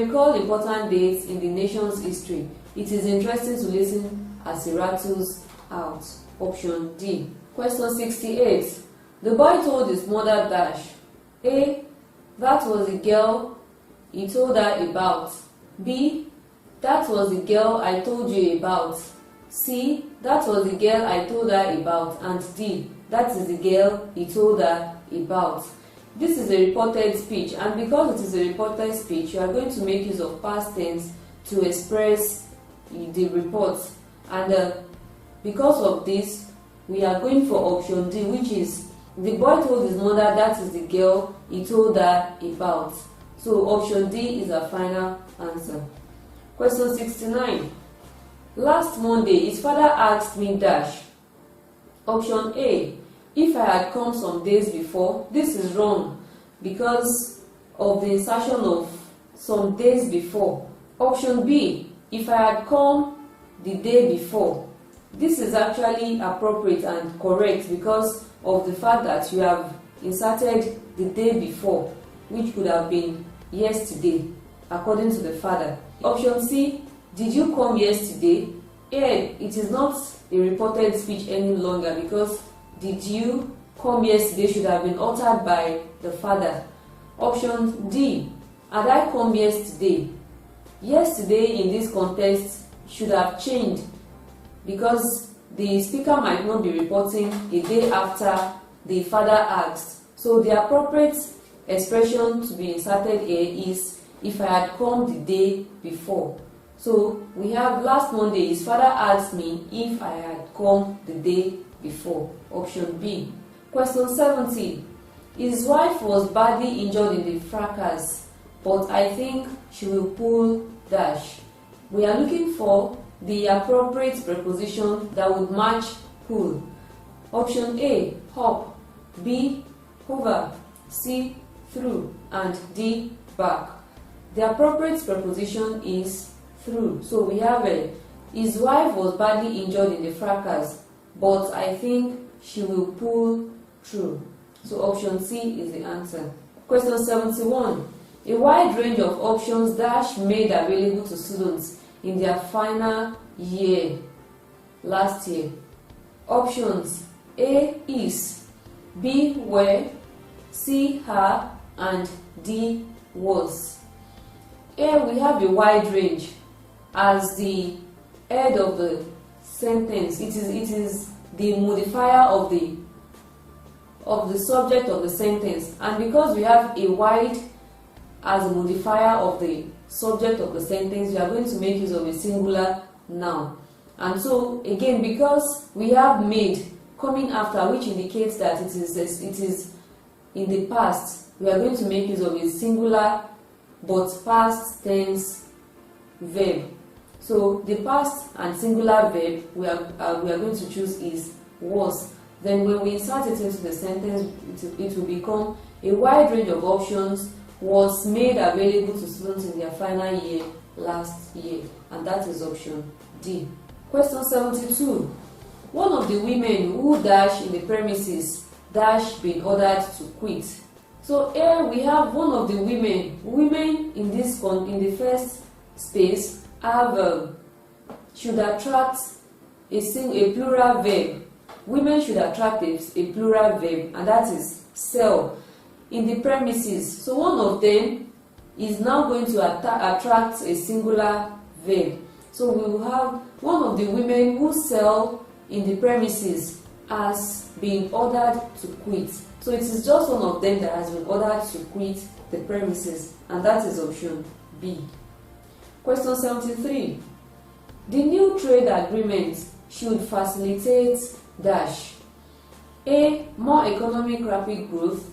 recall important dates in the nation's history. It is interesting to listen as he rattles out. Option D. Question 68. The boy told his mother dash. A. That was the girl he told her about. B. That was the girl I told you about. C. That was the girl I told her about. And D. That is the girl he told her about. This is a reported speech, and because it is a reported speech, you are going to make use of past tense to express the report. And because of this, we are going for option D, which is the boy told his mother that is the girl he told her about. So option D is our final answer. Question 69. Last Monday, his father asked me dash. Option A. If I had come some days before. This is wrong because of the insertion of some days before. Option B. If I had come the day before. This is actually appropriate and correct because of the fact that you have inserted the day before, which could have been yesterday, according to the father. Option C. Did you come yesterday? A. It is not a reported speech any longer because did you come yesterday should have been uttered by the father. Option D. Had I come yesterday? Yesterday in this context should have changed because the speaker might not be reporting a day after the father asked. So the appropriate expression to be inserted here is if I had come the day before. So we have last Monday, his father asked me if I had come the day before. Option B. Question 70. His wife was badly injured in the fracas, but I think she will pull dash. We are looking for the appropriate preposition that would match pull. Option A. Hop. B. Hover. C. Through. And D. Back. The appropriate preposition is through. So we have his wife was badly injured in the fracas, but I think she will pull through. So option C is the answer. Question 71. A wide range of options dash made available to students in their final year last year. Options A is, B were, C her, and D was. Here we have a wide range as the head of the sentence. It is the modifier of the subject of the sentence, and because we have a wide as a modifier of the subject of the sentence, we are going to make use of a singular noun. And so again, because we have made coming after, which indicates that it is in the past, we are going to make use of a singular but past tense verb. So the past and singular verb we are going to choose is was. Then when we insert it into the sentence, it will become a wide range of options was made available to students in their final year last year, and that is option D. Question 72. One of the women who dash in the premises dash been ordered to quit. So here we have one of the women. Women in the first space have should attract a plural verb. Women should attract a plural verb, and that is sell in the premises. So one of them is now going to attract a singular verb. So we will have one of the women who sell in the premises has been ordered to quit. So it is just one of them that has been ordered to quit the premises, and that is option B. Question 73. The new trade agreement should facilitate dash. A. More economic rapid growth.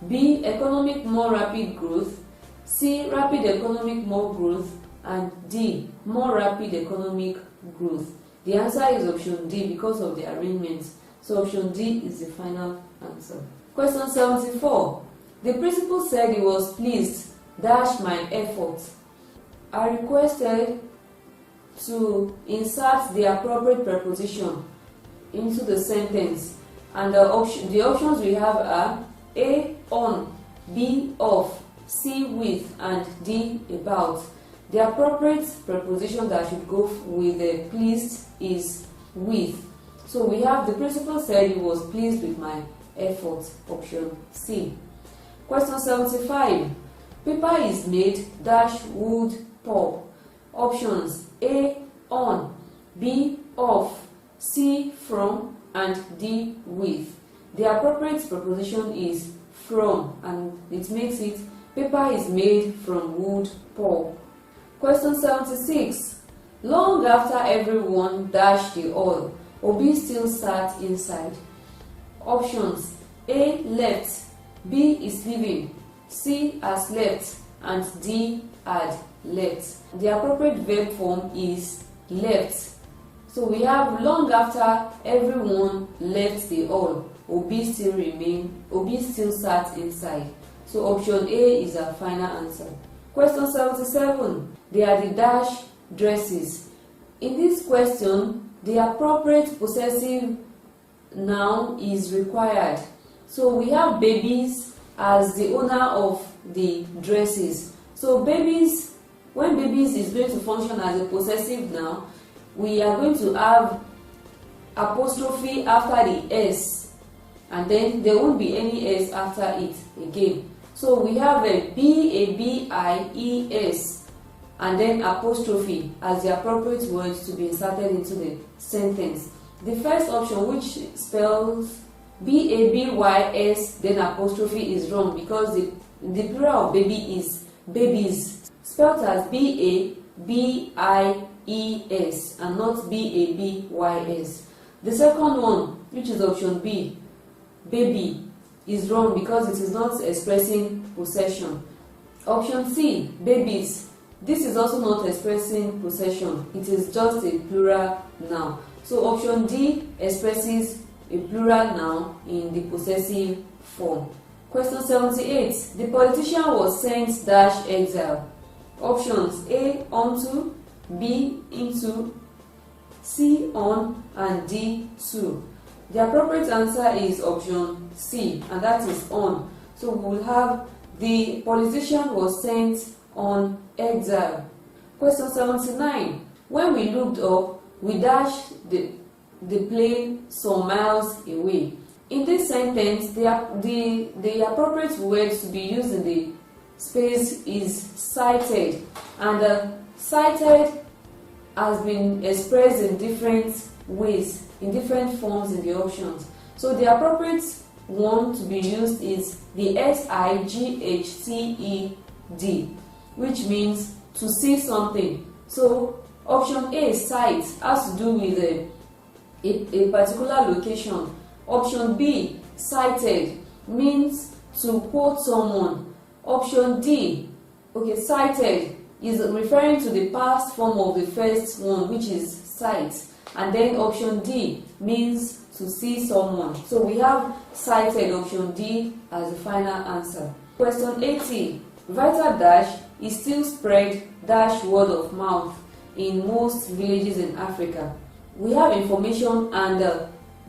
B. Economic more rapid growth. C. Rapid economic more growth. And D. More rapid economic growth. The answer is option D because of the arrangement. So option D is the final answer. Question 74. The principal said he was pleased dash my effort. I requested to insert the appropriate preposition into the sentence, and the options we have are A. On, B. Off, C with, and D about. The appropriate preposition that should go with the pleased is with. So we have the principal said he was pleased with my effort, option C. Question 75. Paper is made dash wood pulp. Options A on, B off, C from, and D with. The appropriate preposition is from, and it makes it paper is made from wood pulp. Question 76. Long after everyone dashed the oil, Obi still sat inside. Options A left, B is leaving, C has left, and D had left. The appropriate verb form is left. So we have long after everyone left the hall, Obi still sat inside. So option A is our final answer. Question 77. They are the dash dresses. In this question, the appropriate possessive noun is required. So we have babies as the owner of the dresses. So babies, when babies is going to function as a possessive noun, we are going to have apostrophe after the S, and then there won't be any S after it again. So we have a B-I-E-S and then apostrophe as the appropriate words to be inserted into the sentence. The first option, which spells B-A-B-Y-S then apostrophe, is wrong because the plural of baby is babies, spelled as B-A-B-I-E-S and not B-A-B-Y-S. The second one, which is option B, baby, is wrong because it is not expressing possession. Option C, babies, this is also not expressing possession, it is just a plural noun. So option D expresses a plural noun in the possessive form. Question 78. The politician was sent dash exile. Options A onto, B into, C on, and D to. The appropriate answer is option C, and that is on. So we will have the politician was sent on exile. Question 79. When we looked up, we dashed the plane some miles away. In this sentence, the appropriate word to be used in the space is cited, and cited has been expressed in different ways, in different forms in the options. So the appropriate one to be used is the SIGHTED, which means to see something. So option A, sight, has to do with a particular location. Option B, cited, means to quote someone. Option D, cited, is referring to the past form of the first one, which is cite. And then option D means to see someone. So we have cited, option D, as the final answer. Question 80. Vital dash is still spread dash word of mouth in most villages in Africa. We have information and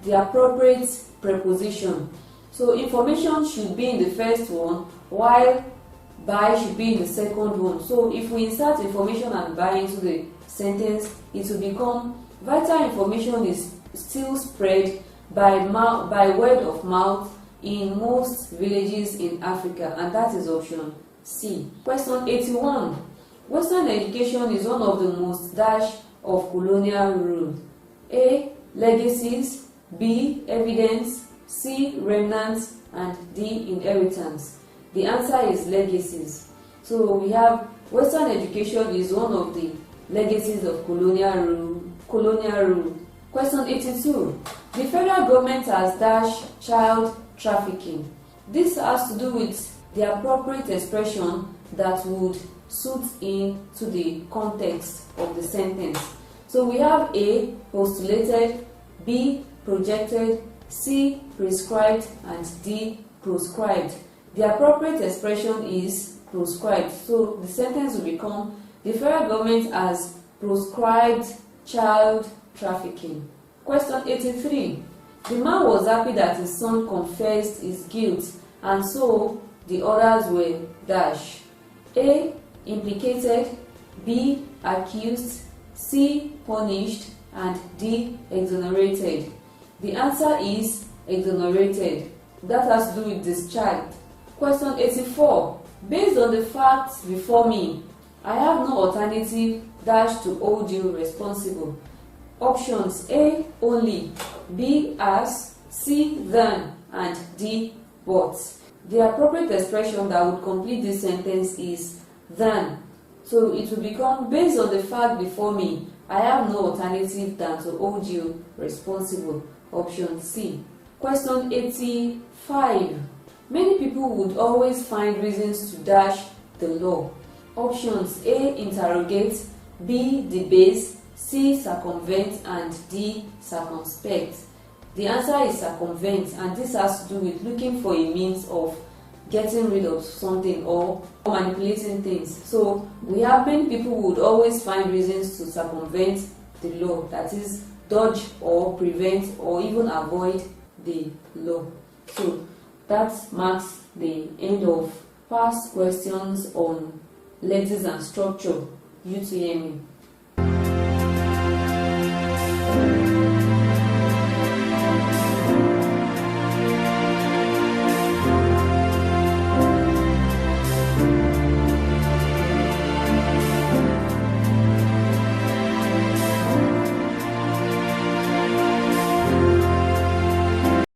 the appropriate preposition. So information should be in the first one, while by should be in the second one. So if we insert information and by into the sentence, it will become vital information is still spread by word of mouth in most villages in Africa, and that is option C. Question 81. Western education is one of the most dash of colonial rule. A. Legacies, B. Evidence, C. Remnants, and D. Inheritance. The answer is legacies. So we have Western education is one of the legacies of colonial rule. Question 82. The federal government has dashed child trafficking. This has to do with the appropriate expression that would suit into the context of the sentence. So we have A, postulated, B, projected, C, prescribed, and D, proscribed. The appropriate expression is proscribed. So the sentence will become, the federal government has proscribed child trafficking. Question 83. The man was happy that his son confessed his guilt, and so the others were dash. A. Implicated, B. Accused, C. Punished, and D. Exonerated. The answer is exonerated. That has to do with discharge. Question 84. Based on the facts before me, I have no alternative dash to hold you responsible. Options: A. Only, B. As, C. Than, and D. But. The appropriate expression that would complete this sentence is than. So it will become, based on the fact before me, I have no alternative than to hold you responsible. Option C. Question 85. Many people would always find reasons to dash the law. Options: A. Interrogate, B. Debase, C. Circumvent, and D. Circumspect. The answer is circumvent, and this has to do with looking for a means of getting rid of something or manipulating things. So we have many people who would always find reasons to circumvent the law, that is, dodge or prevent or even avoid the law. So that marks the end of past questions on letters and structure, UTME.